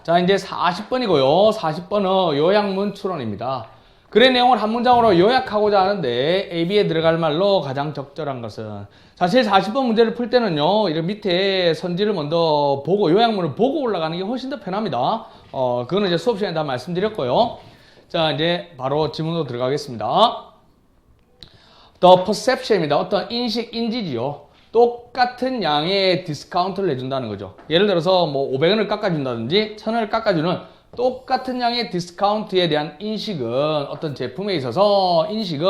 자, 이제 40번이고요. 40번은 요약문 추론입니다. 글의 내용을 한 문장으로 요약하고자 하는데 AB에 들어갈 말로 가장 적절한 것은, 사실 40번 문제를 풀 때는요, 이렇게 밑에 선지를 먼저 보고 요약문을 보고 올라가는 게 훨씬 더 편합니다. 그거는 이제 수업 시간에 다 말씀드렸고요. 자, 이제 바로 지문으로 들어가겠습니다. The perception입니다. 어떤 인식, 인지지요. 똑같은 양의 디스카운트를 해준다는 거죠. 예를 들어서 뭐 500원을 깎아준다든지 1000원을 깎아주는 똑같은 양의 디스카운트에 대한 인식은, 어떤 제품에 있어서 인식은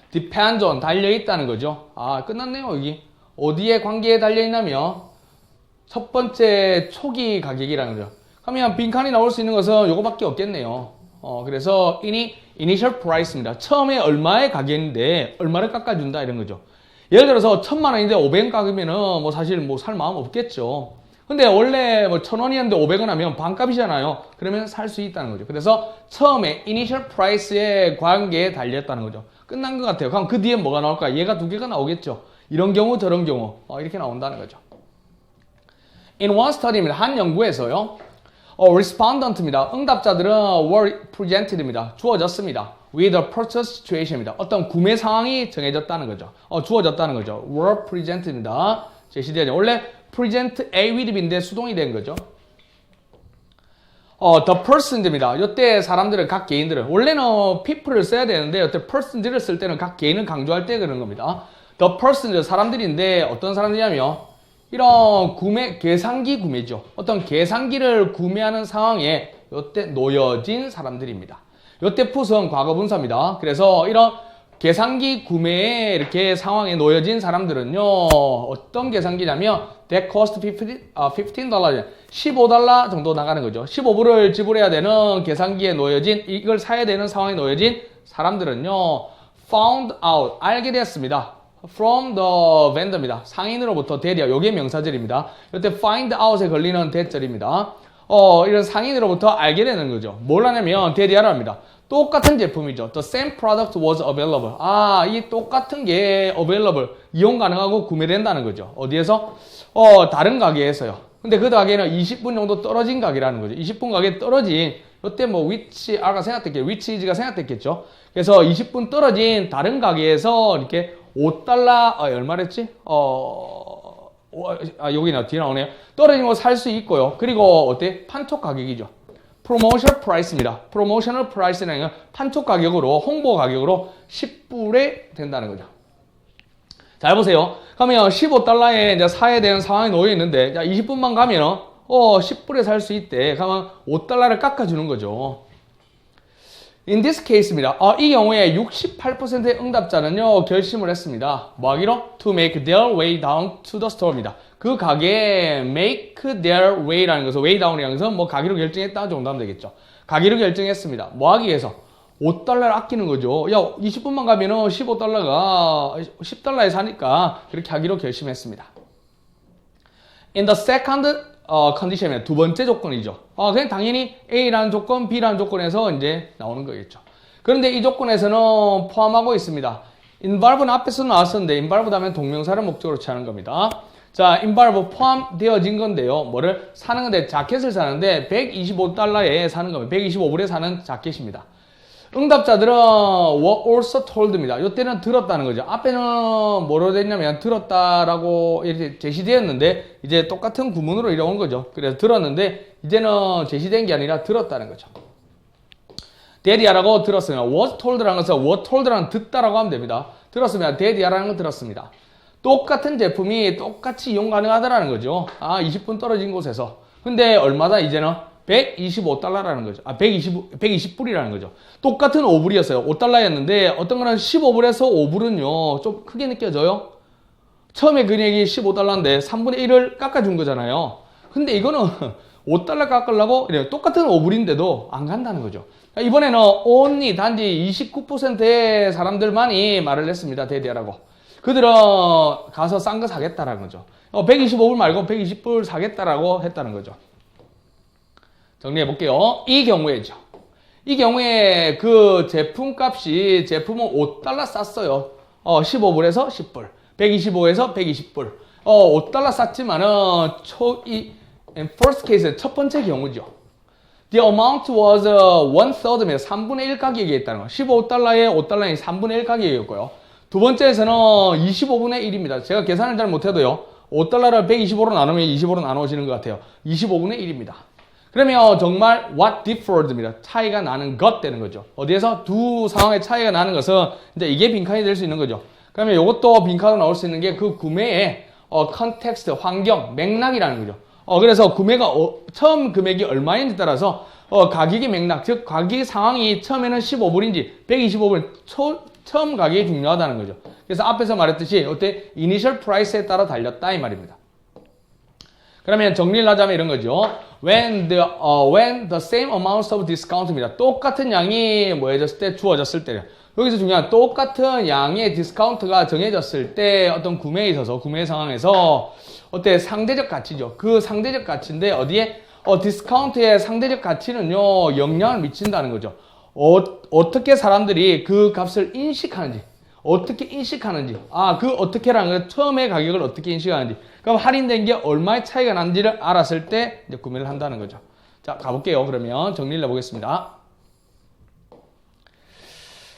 depends on, 달려있다는 거죠. 아, 끝났네요. 여기 어디에 관계에 달려있냐면 첫 번째 초기 가격이라는 거죠. 그러면 빈칸이 나올 수 있는 것은 요거밖에 없겠네요. 그래서 initial price입니다. 처음에 얼마의 가격인데 얼마를 깎아준다 이런 거죠. 예를 들어서 1000만원인데 500원 깎으면은 뭐 사실 뭐 살 마음 없겠죠. 근데 원래 뭐 1000원이었는데 500원 하면 반값이잖아요. 그러면 살 수 있다는 거죠. 그래서 처음에 initial price의 관계에 달렸다는 거죠. 끝난 것 같아요. 그럼 그 뒤에 뭐가 나올까? 얘가 두 개가 나오겠죠. 이런 경우 저런 경우 이렇게 나온다는 거죠. In one study입니다. 한 연구에서요. respondent입니다. 응답자들은 were presented입니다. 주어졌습니다. with a purchase situation입니다. 어떤 구매 상황이 정해졌다는 거죠. 주어졌다는 거죠. were presented입니다. 제시되죠. 원래 present A with B인데 수동이 된 거죠. the persons입니다. 이때 사람들은, 각 개인들은, 원래는 people을 써야 되는데 이때 persons를 쓸 때는 각 개인을 강조할 때 그런 겁니다. the persons, 사람들인데 어떤 사람들이냐면 이런 계산기 구매죠. 어떤 계산기를 구매하는 상황에 이때 놓여진 사람들입니다. 이때 풋은 과거 분사입니다. 그래서 이런 계산기 구매에 이렇게 상황에 놓여진 사람들은요, 어떤 계산기냐면 that cost $15, $15 정도 나가는 거죠. 15불을 지불해야 되는 계산기에 놓여진, 이걸 사야 되는 상황에 놓여진 사람들은요, found out, 알게 되었습니다. from the vendor입니다. 상인으로부터 대리야. 요게 명사절입니다. 이때 find out에 걸리는 대절입니다. 이런 상인으로부터 알게 되는 거죠. 뭘 하냐면 대리하라 합니다. 똑같은 제품이죠. The same product was available. 이 똑같은 게 available, 이용 가능하고 구매된다는 거죠. 어디에서? 다른 가게에서요. 근데 그 가게는 20분 정도 떨어진 가게라는 거죠. 20분 가게 떨어진, 이때 뭐 아까 생각했겠죠. which is가 생각됐겠죠. 그래서 20분 떨어진 다른 가게에서 이렇게 $5, 얼마랬지? 여기 뒤에 나오네요. 떨어진 거 살 수 있고요. 그리고 어때? 판촉 가격이죠. promotional price입니다. promotional price는 판촉 가격으로, 홍보 가격으로 10불에 된다는 거죠. 잘 보세요. 그러면 $15에 이제 사야 되는 상황에 놓여 있는데, 20분만 가면 10불에 살 수 있대. 그러면 $5를 깎아주는 거죠. In this case입니다. 이 경우에 68%의 응답자는요, 결심을 했습니다. 뭐 하기로? To make their way down to the store입니다. 그 가게에 make their way라는 것은, way down이라는 것은 뭐 가기로 결정했다 정도 하면 되겠죠. 가기로 결정했습니다. 뭐 하기 위해서? $5를 아끼는 거죠. 20분만 가면은 $15가 10달러에 사니까 그렇게 하기로 결심했습니다. In the second 컨디션입니다. 두 번째 조건이죠. 그냥 당연히 A라는 조건, B라는 조건에서 이제 나오는 거겠죠. 그런데 이 조건에서는 포함하고 있습니다. involve는 앞에서 나왔었는데, involved 하면 동명사를 목적으로 취하는 겁니다. 자, involve 포함되어진 건데요. 뭐를 사는 건데, 자켓을 사는데 $125에 사는 겁니다. 125불에 사는 자켓입니다. 응답자들은 were also told입니다. 이때는 들었다는 거죠. 앞에는 뭐로 됐냐면 들었다라고 이렇게 제시되었는데 이제 똑같은 구문으로 이렇게 온 거죠. 그래서 들었는데 이제는 제시된 게 아니라 들었다는 거죠. 대디하라고 들었으면 was told라는 것은 was told라는 듣다라고 하면 됩니다. 들었으면 대디하라는 건 들었습니다. 똑같은 제품이 똑같이 이용 가능하다라는 거죠. 20분 떨어진 곳에서. 근데 얼마다 이제는? $125라는 거죠. 120불이라는 거죠. 똑같은 5불이었어요. $5였는데 어떤 거는 15불에서 5불은요, 좀 크게 느껴져요? 처음에 금액이 $15인데 3분의 1을 깎아준 거잖아요. 근데 이거는 $5 깎으려고 똑같은 5불인데도 안 간다는 거죠. 이번에는 only, 단지 29%의 사람들만이 말을 했습니다. 대디하라고. 그들은 가서 싼 거 사겠다라는 거죠. 125불 말고 120불 사겠다라고 했다는 거죠. 정리해 볼게요. 이 경우에죠. 이 경우에 그 제품값이, 제품은 $5 쌌어요. 15불에서 10불. 125에서 120불. $5 쌌지만은 first case, 첫 번째 경우죠. The amount was 1/3입니다. 3분의 1 가격이 있다는 거. 15달러에 5달러인 3분의 1 가격이었고요. 두 번째에서는 25분의 1입니다. 제가 계산을 잘 못해도요. 5달러를 125로 나누면 25로 나누어지는 것 같아요. 25분의 1입니다. 그러면 정말 what differed입니다. 차이가 나는 것 되는 거죠. 어디에서 두 상황의 차이가 나는 것은 이제 이게 빈칸이 될 수 있는 거죠. 그러면 이것도 빈칸으로 나올 수 있는 게 그 구매의 컨텍스트, 환경, 맥락이라는 거죠. 그래서 구매가 처음 금액이 얼마인지 따라서 가격의 맥락, 즉 가격 상황이 처음에는 15불인지 125불 처음 가격이 중요하다는 거죠. 그래서 앞에서 말했듯이 어때? 이니셜 프라이스에 따라 달렸다 이 말입니다. 그러면 정리를 하자면 이런 거죠. When the same amount of discount입니다. 똑같은 양이 뭐해졌을 때, 주어졌을 때요. 여기서 중요한 똑같은 양의 디스카운트가 정해졌을 때 어떤 구매에 있어서 구매 상황에서 어때? 상대적 가치죠. 그 상대적 가치인데 어디에? 디스카운트의 상대적 가치는요 영향을 미친다는 거죠. 어떻게 사람들이 그 값을 인식하는지, 어떻게 인식하는지, 그 어떻게라는 건 처음에 가격을 어떻게 인식하는지, 그럼 할인된 게 얼마의 차이가 난지를 알았을 때 이제 구매를 한다는 거죠. 자, 가볼게요. 그러면 정리를 해보겠습니다.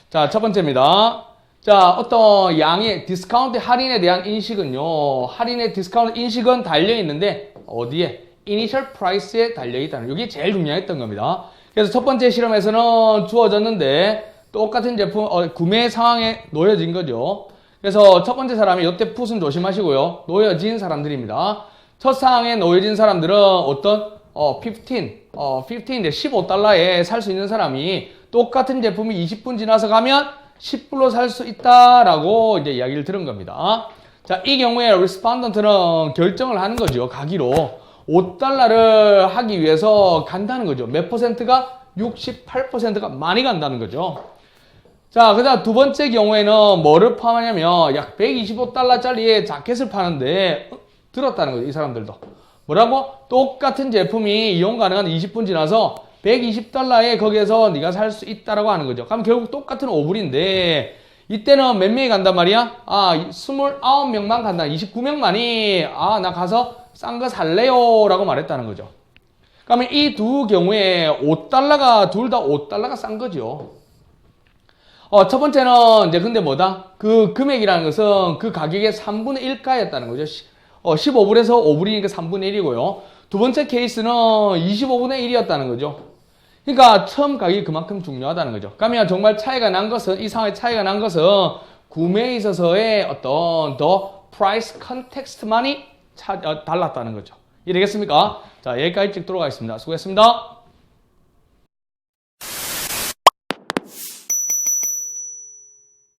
자, 첫 번째입니다. 자, 어떤 양의 디스카운트 할인에 대한 인식은요, 할인의 디스카운트 인식은 달려있는데, 어디에? 이니셜 프라이스에 달려있다는, 이게 제일 중요했던 겁니다. 그래서 첫 번째 실험에서는 주어졌는데, 똑같은 제품, 구매 상황에 놓여진 거죠. 그래서 첫 번째 사람이 이때 풋은 조심하시고요. 놓여진 사람들입니다. 첫 상황에 놓여진 사람들은 어떤, 15인데 15달러에 살 수 있는 사람이 똑같은 제품이 20분 지나서 가면 10불로 살 수 있다라고 이제 이야기를 들은 겁니다. 자, 이 경우에 리스폰던트는 결정을 하는 거죠. 가기로 5달러를 하기 위해서 간다는 거죠. 몇 퍼센트가? 68%가 많이 간다는 거죠. 자, 그 다음 두 번째 경우에는 뭐를 포함하냐면 약 125달러짜리의 자켓을 파는데 들었다는 거죠. 이 사람들도. 뭐라고? 똑같은 제품이 이용 가능한 20분 지나서 120달러에 거기에서 네가 살 수 있다라고 하는 거죠. 그럼 결국 똑같은 5불인데 이때는 몇 명이 간단 말이야? 29명만 간다. 29명만이 나 가서 싼 거 살래요 라고 말했다는 거죠. 그러면 이 두 경우에 5달러가 둘 다 5달러가 싼 거죠. 첫 번째는 이제 근데 뭐다? 그 금액이라는 것은 그 가격의 3분의 1가였다는 거죠. 15불에서 5불이니까 3분의 1이고요. 두 번째 케이스는 25분의 1이었다는 거죠. 그러니까 처음 가격이 그만큼 중요하다는 거죠. 그러면 정말 차이가 난 것은, 이 상황의 차이가 난 것은 구매에 있어서의 어떤 더 프라이스 컨텍스트만이 달랐다는 거죠. 이해되겠습니까? 자, 여기까지 찍도록 하겠습니다. 수고했습니다.